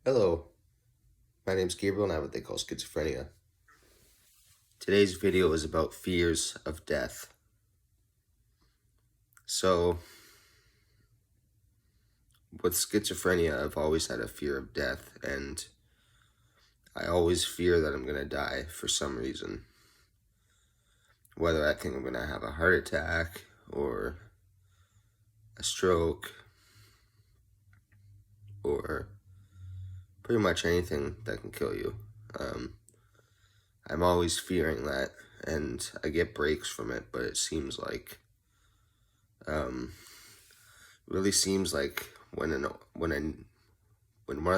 Hello, my name's Gabriel and I have what they call schizophrenia. Today's video is about fears of death. So, with schizophrenia, I've always had a fear of death, and I always fear that I'm going to die for some reason. Whether I think I'm going to have a heart attack or a stroke or pretty much anything that can kill you. I'm always fearing that, and I get breaks from it, but it seems like, really seems like when one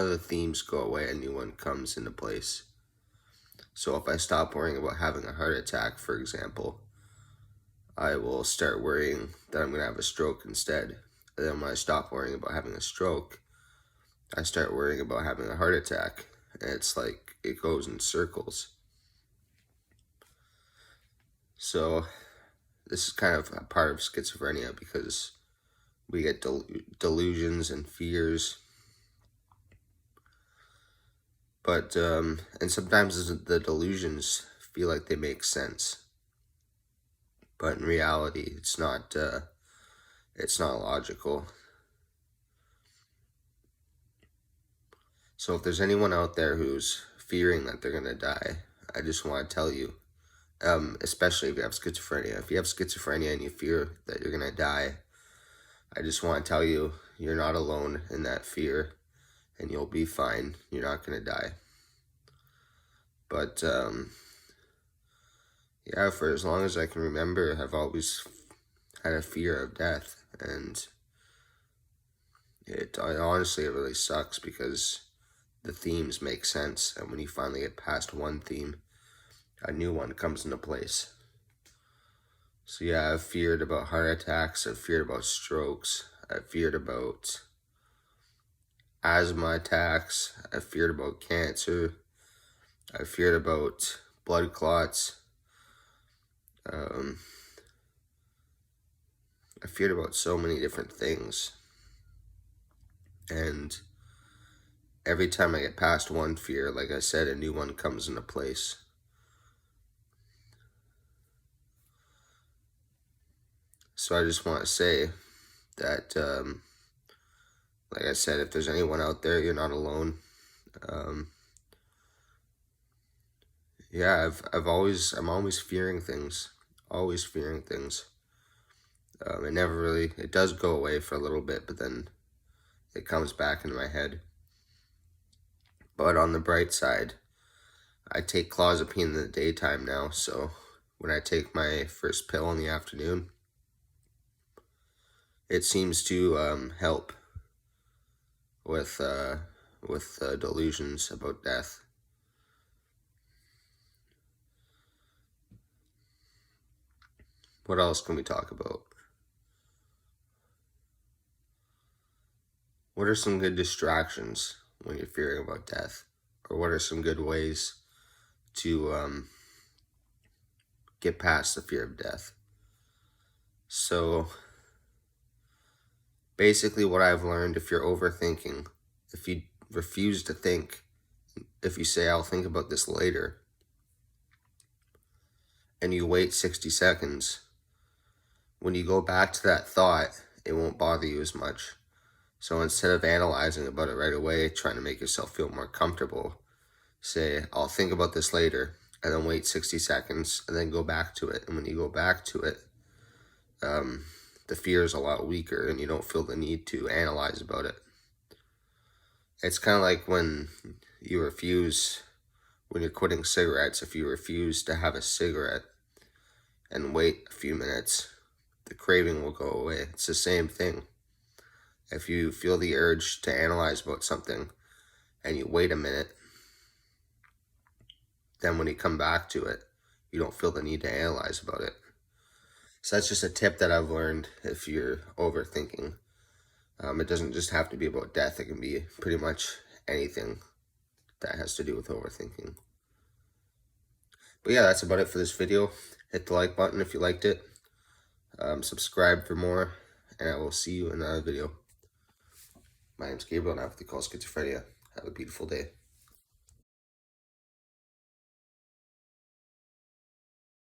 of the themes go away, a new one comes into place. So if I stop worrying about having a heart attack, for example, I will start worrying that I'm going to have a stroke instead. And then when I stop worrying about having a stroke, I start worrying about having a heart attack. And it's like it goes in circles. So this is kind of a part of schizophrenia because we get delusions and fears. But, and sometimes the delusions feel like they make sense. But in reality, it's not logical. So if there's anyone out there who's fearing that they're going to die, I just want to tell you, especially if you have schizophrenia. If you have schizophrenia and you fear that you're going to die, I just want to tell you, you're not alone in that fear, and you'll be fine. You're not going to die. But, yeah, for as long as I can remember, I've always had a fear of death, and honestly, it really sucks because the themes make sense, and when you finally get past one theme, a new one comes into place. So yeah, I've feared about heart attacks, I've feared about strokes, I've feared about asthma attacks, I've feared about cancer, I've feared about blood clots, I feared about so many different things. And every time I get past one fear, like I said, a new one comes into place. So I just want to say that, like I said, if there's anyone out there, you're not alone. Yeah, I'm always fearing things, always fearing things. It does go away for a little bit, but then it comes back into my head. But on the bright side, I take clozapine in the daytime now, so when I take my first pill in the afternoon, it seems to help with delusions about death. What else can we talk about? What are some good distractions when you're fearing about death? Or what are some good ways to get past the fear of death? So basically what I've learned, if you're overthinking, if you refuse to think, if you say, I'll think about this later, and you wait 60 seconds, when you go back to that thought, it won't bother you as much. So instead of analyzing about it right away, trying to make yourself feel more comfortable, say, I'll think about this later, and then wait 60 seconds, and then go back to it. And when you go back to it, the fear is a lot weaker, and you don't feel the need to analyze about it. It's kind of like when you're quitting cigarettes, if you refuse to have a cigarette and wait a few minutes, the craving will go away. It's the same thing. If you feel the urge to analyze about something and you wait a minute, then when you come back to it, you don't feel the need to analyze about it. So that's just a tip that I've learned if you're overthinking. It doesn't just have to be about death. It can be pretty much anything that has to do with overthinking. But yeah, that's about it for this video. Hit the like button if you liked it. Subscribe for more, and I will see you in another video. My name's Gabriel, and I have what they call schizophrenia. Have a beautiful day.